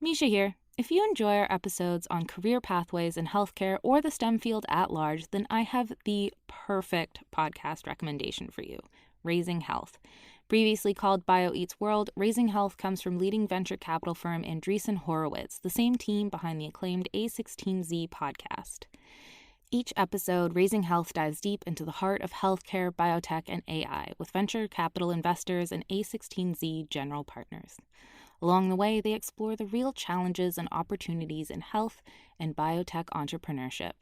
Misha here. If you enjoy our episodes on career pathways in healthcare or the STEM field at large, then I have the perfect podcast recommendation for you, Raising Health. Previously called BioEats World, Raising Health comes from leading venture capital firm Andreessen Horowitz, the same team behind the acclaimed A16Z podcast. Each episode, Raising Health dives deep into the heart of healthcare, biotech, and AI with venture capital investors and A16Z general partners. Along the way, they explore the real challenges and opportunities in health and biotech entrepreneurship.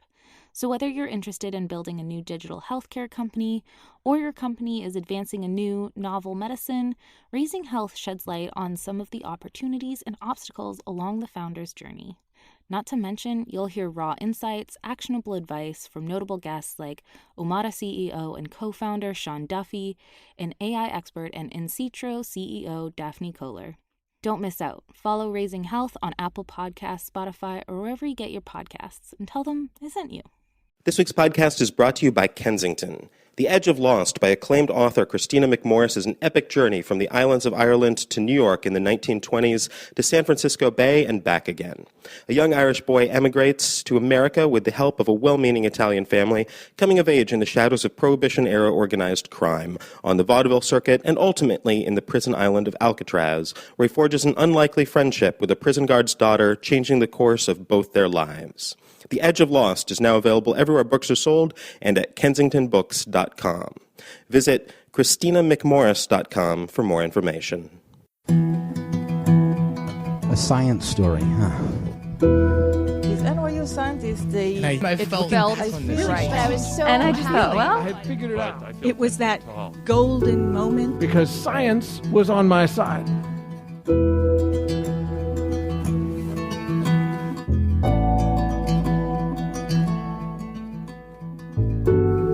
So whether you're interested in building a new digital healthcare company or your company is advancing a new novel medicine, Raising Health sheds light on some of the opportunities and obstacles along the founder's journey. Not to mention, you'll hear raw insights, actionable advice from notable guests like Omada CEO and co-founder Sean Duffy, and AI expert and In Citro CEO Daphne Kohler. Don't miss out. Follow Raising Health on Apple Podcasts, Spotify, or wherever you get your podcasts, and tell them I sent you. This week's podcast is brought to you by Kensington. The Edge of Lost by acclaimed author Christina McMorris is an epic journey from the islands of Ireland to New York in the 1920s to San Francisco Bay and back again. A young Irish boy emigrates to America with the help of a well-meaning Italian family, coming of age in the shadows of Prohibition-era organized crime, on the vaudeville circuit, and ultimately in the prison island of Alcatraz, where he forges an unlikely friendship with a prison guard's daughter, changing the course of both their lives. The Edge of Lost is now available everywhere books are sold and at kensingtonbooks.com. Visit christinamcmorris.com for more information. A science story, huh? These NYU scientists, I felt right. I was so And I just thought, well, I had figured it out. it was that golden moment. Because science was on my side.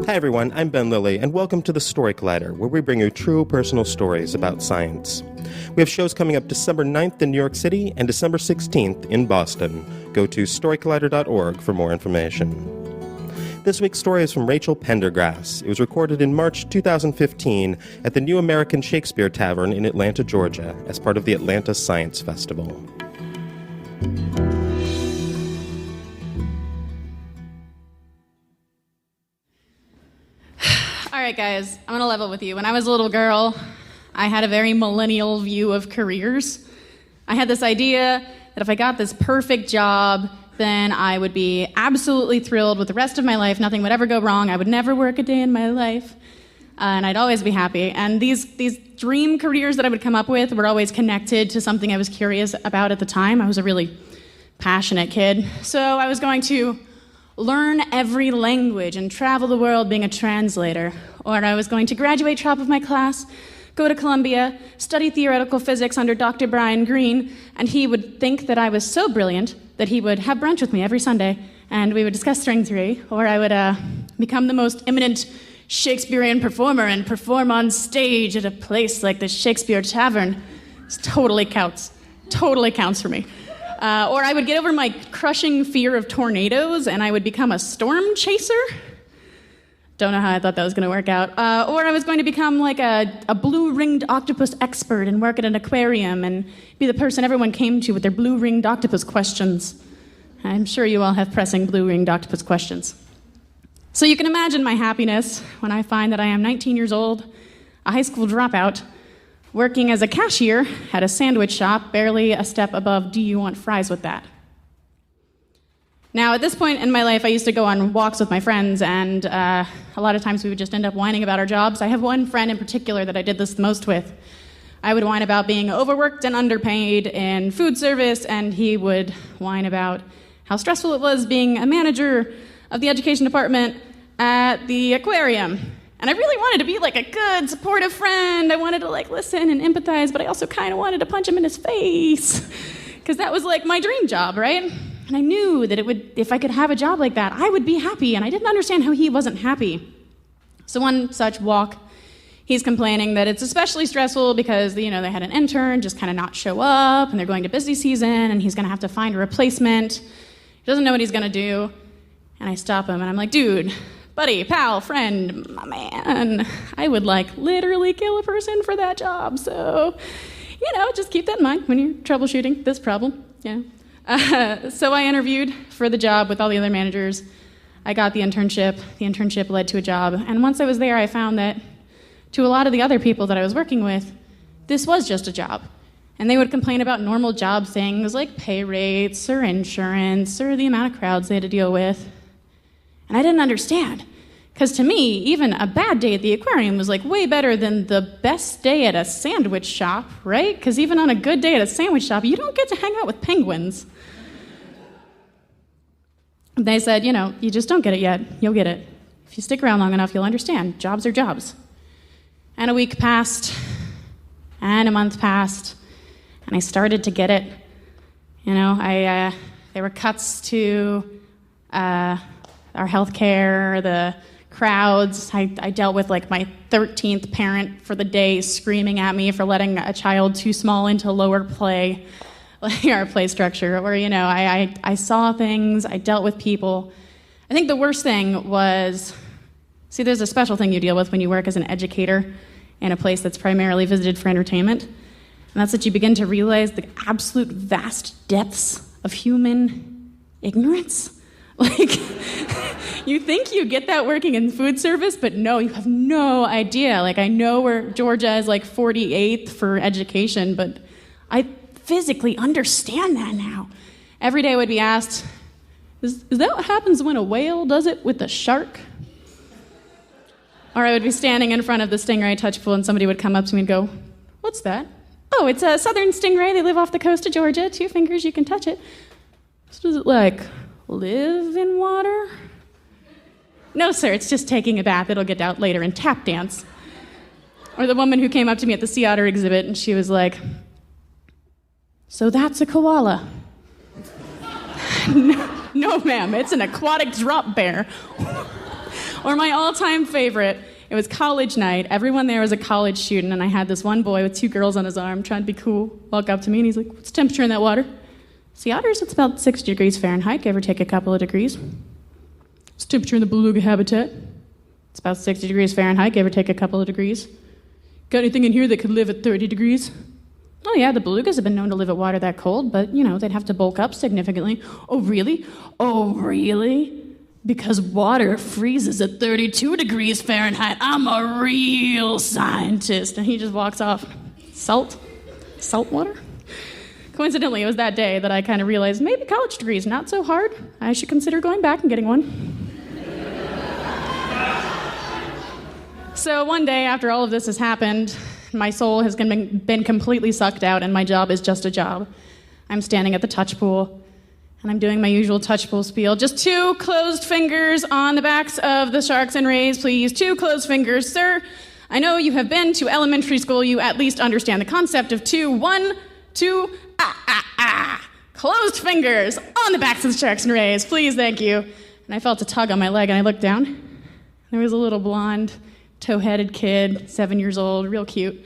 Hi everyone, I'm Ben Lilly, and welcome to the Story Collider, where we bring you true personal stories about science. We have shows coming up December 9th in New York City and December 16th in Boston. Go to storycollider.org for more information. This week's story is from Rachel Pendergrass. It was recorded in March 2015 at the New American Shakespeare Tavern in Atlanta, Georgia, as part of the Atlanta Science Festival. All right, guys, I'm going to level with you. When I was a little girl, I had a very millennial view of careers. I had this idea that if I got this perfect job, then I would be absolutely thrilled with the rest of my life. Nothing would ever go wrong. I would never work a day in my life, and I'd always be happy. And these dream careers that I would come up with were always connected to something I was curious about at the time. I was a really passionate kid. So I was going to learn every language and travel the world being a translator. Or I was going to graduate top of my class, go to Columbia, study theoretical physics under Dr. Brian Greene, and he would think that I was so brilliant that he would have brunch with me every Sunday, and we would discuss string theory. Or I would become the most eminent Shakespearean performer and perform on stage at a place like the Shakespeare Tavern. This totally counts for me. Or I would get over my crushing fear of tornadoes and I would become a storm chaser. Don't know how I thought that was going to work out. Or I was going to become like a blue-ringed octopus expert and work at an aquarium and be the person everyone came to with their blue-ringed octopus questions. I'm sure you all have pressing blue-ringed octopus questions. So you can imagine my happiness when I find that I am 19 years old, a high school dropout, working as a cashier at a sandwich shop, barely a step above, do you want fries with that? Now, at this point in my life, I used to go on walks with my friends, and a lot of times we would just end up whining about our jobs. I have one friend in particular that I did this the most with. I would whine about being overworked and underpaid in food service, and he would whine about how stressful it was being a manager of the education department at the Aquarium. And I really wanted to be like a good, supportive friend. I wanted to like listen and empathize, but I also kind of wanted to punch him in his face, because that was like my dream job, right? And I knew that if I could have a job like that, I would be happy, and I didn't understand how he wasn't happy. So one such walk, he's complaining that it's especially stressful because, they had an intern just kind of not show up, and they're going to busy season, and he's going to have to find a replacement. He doesn't know what he's going to do. And I stop him, and I'm like, dude, buddy, pal, friend, my man, I would literally kill a person for that job. So, just keep that in mind when you're troubleshooting this problem. So I interviewed for the job with all the other managers. I got the internship. The internship led to a job. And once I was there, I found that to a lot of the other people that I was working with, this was just a job. And they would complain about normal job things like pay rates or insurance or the amount of crowds they had to deal with. And I didn't understand. Because to me, even a bad day at the aquarium was like way better than the best day at a sandwich shop, right? Because even on a good day at a sandwich shop, you don't get to hang out with penguins. They said, you just don't get it yet. You'll get it. If you stick around long enough, you'll understand. Jobs are jobs. And a week passed, and a month passed, and I started to get it. There were cuts to our healthcare, the crowds. I dealt with like my 13th parent for the day screaming at me for letting a child too small into lower play, like our play structure. Or, I saw things, I dealt with people. I think the worst thing was, there's a special thing you deal with when you work as an educator in a place that's primarily visited for entertainment. And that's that you begin to realize the absolute vast depths of human ignorance. Like, you think you get that working in food service, but no, you have no idea. Like, I know where Georgia is like 48th for education, but I physically understand that now. Every day I would be asked, is that what happens when a whale does it with a shark? Or I would be standing in front of the stingray touch pool and somebody would come up to me and go, what's that? Oh, it's a southern stingray. They live off the coast of Georgia. 2 fingers, you can touch it. So does it live in water? No, sir, it's just taking a bath. It'll get out later and tap dance. Or the woman who came up to me at the sea otter exhibit and she was like, so that's a koala. No, ma'am, it's an aquatic drop bear. Or my all-time favorite, it was college night. Everyone there was a college student, and I had this one boy with 2 girls on his arm trying to be cool, walk up to me, and he's like, what's the temperature in that water? Sea otters, it's about 60 degrees Fahrenheit, give or take a couple of degrees. What's the temperature in the beluga habitat? It's about 60 degrees Fahrenheit, give or take a couple of degrees. Got anything in here that could live at 30 degrees? Oh yeah, the belugas have been known to live at water that cold, but, they'd have to bulk up significantly. Oh, really? Oh, really? Because water freezes at 32 degrees Fahrenheit. I'm a real scientist. And he just walks off. Salt water? Coincidentally, it was that day that I kind of realized maybe college degree is not so hard. I should consider going back and getting one. So one day after all of this has happened, my soul has been completely sucked out and my job is just a job. I'm standing at the touch pool. And I'm doing my usual touch pool spiel. Just 2 closed fingers on the backs of the sharks and rays, please. 2 closed fingers, sir. I know you have been to elementary school. You at least understand the concept of 2. 1, 2, Closed fingers on the backs of the sharks and rays, please, thank you. And I felt a tug on my leg, and I looked down. There was a little blonde, tow-headed kid, 7 years old, real cute.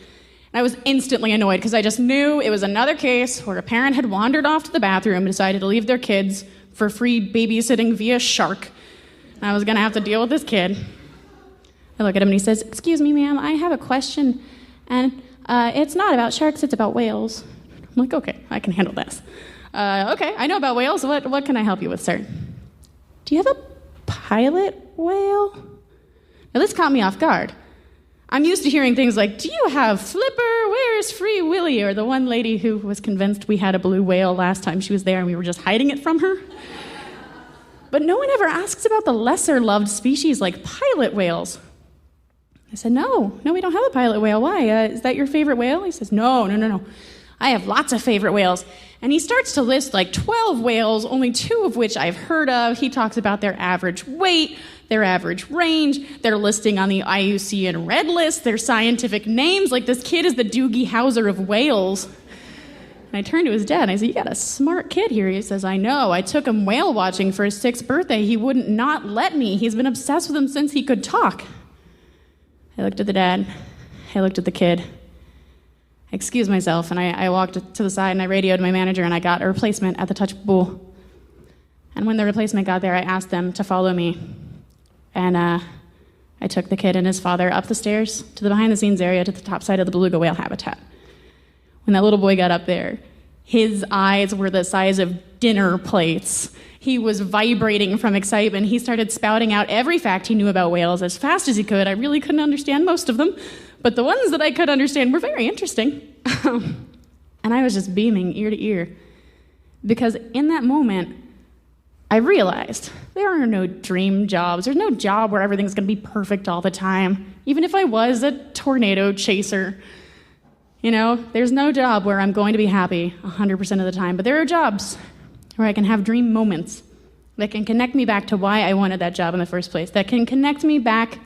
I was instantly annoyed because I just knew it was another case where a parent had wandered off to the bathroom and decided to leave their kids for free babysitting via shark. And I was going to have to deal with this kid. I look at him and he says, "Excuse me, ma'am, I have a question. And it's not about sharks, it's about whales." I'm like, okay, I can handle this. Okay, I know about whales. What can I help you with, sir? Do you have a pilot whale? Now, this caught me off guard. I'm used to hearing things like, "Do you have Flipper? Where's Free Willy?" Or the one lady who was convinced we had a blue whale last time she was there and we were just hiding it from her. But no one ever asks about the lesser-loved species like pilot whales. I said, no, we don't have a pilot whale. Why? Is that your favorite whale? He says, no. I have lots of favorite whales. And he starts to list like 12 whales, only 2 of which I've heard of. He talks about their average weight, their average range, their listing on the IUCN Red List, their scientific names. Like, this kid is the Doogie Howser of whales. And I turned to his dad and I said, "You got a smart kid here." He says, "I know. I took him whale watching for his 6th birthday. He wouldn't not let me. He's been obsessed with them since he could talk." I looked at the dad. I looked at the kid. I excused myself and I walked to the side and I radioed my manager and I got a replacement at the touch pool. And when the replacement got there, I asked them to follow me. And I took the kid and his father up the stairs to the behind-the-scenes area to the top side of the beluga whale habitat. When that little boy got up there, His eyes were the size of dinner plates. He was vibrating from excitement. He started spouting out every fact he knew about whales as fast as he could. I really couldn't understand most of them, but the ones that I could understand were very interesting. And I was just beaming ear to ear, because in that moment, I realized there are no dream jobs. There's no job where everything's going to be perfect all the time. Even if I was a tornado chaser, there's no job where I'm going to be happy 100% of the time. But there are jobs where I can have dream moments that can connect me back to why I wanted that job in the first place, that can connect me back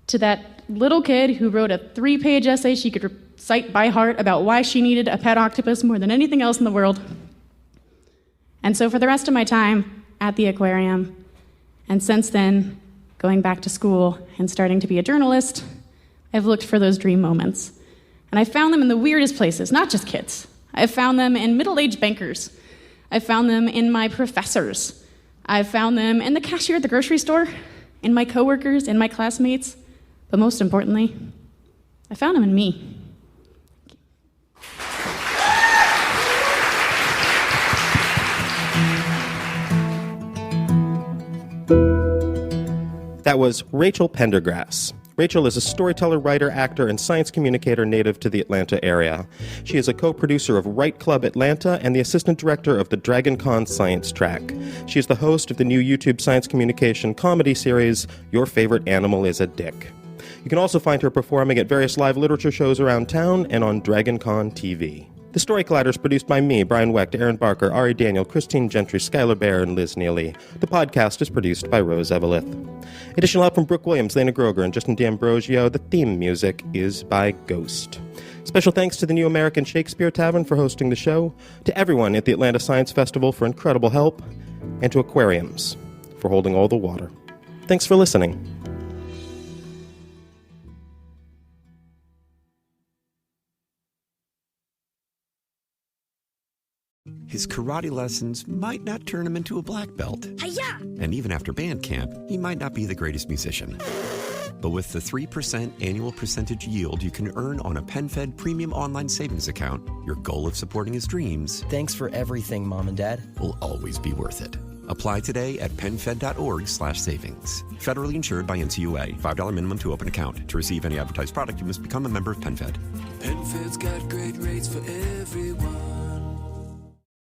to that little kid who wrote a 3-page essay she could recite by heart about why she needed a pet octopus more than anything else in the world. And so for the rest of my time at the aquarium, and since then, going back to school and starting to be a journalist, I've looked for those dream moments. And I found them in the weirdest places, not just kids. I've found them in middle-aged bankers. I've found them in my professors. I've found them in the cashier at the grocery store, in my coworkers, in my classmates. But most importantly, I found them in me. That was Rachel Pendergrass. Rachel is a storyteller, writer, actor, and science communicator native to the Atlanta area. She is a co-producer of Write Club Atlanta and the assistant director of the DragonCon Science Track. She is the host of the new YouTube science communication comedy series, Your Favorite Animal is a Dick. You can also find her performing at various live literature shows around town and on DragonCon TV. The Story Collider is produced by me, Brian Wecht, Aaron Barker, Ari Daniel, Christine Gentry, Skylar Bear, and Liz Neely. The podcast is produced by Rose Evelith. Additional help from Brooke Williams, Lena Groger, and Justin D'Ambrosio. The theme music is by Ghost. Special thanks to the New American Shakespeare Tavern for hosting the show, to everyone at the Atlanta Science Festival for incredible help, and to Aquariums for holding all the water. Thanks for listening. His karate lessons might not turn him into a black belt. Hi-ya! And even after band camp, he might not be the greatest musician. But with the 3% annual percentage yield you can earn on a PenFed premium online savings account, your goal of supporting his dreams... Thanks for everything, Mom and Dad. ...will always be worth it. Apply today at PenFed.org/savings. Federally insured by NCUA. $5 minimum to open account. To receive any advertised product, you must become a member of PenFed. PenFed's got great rates for everyone.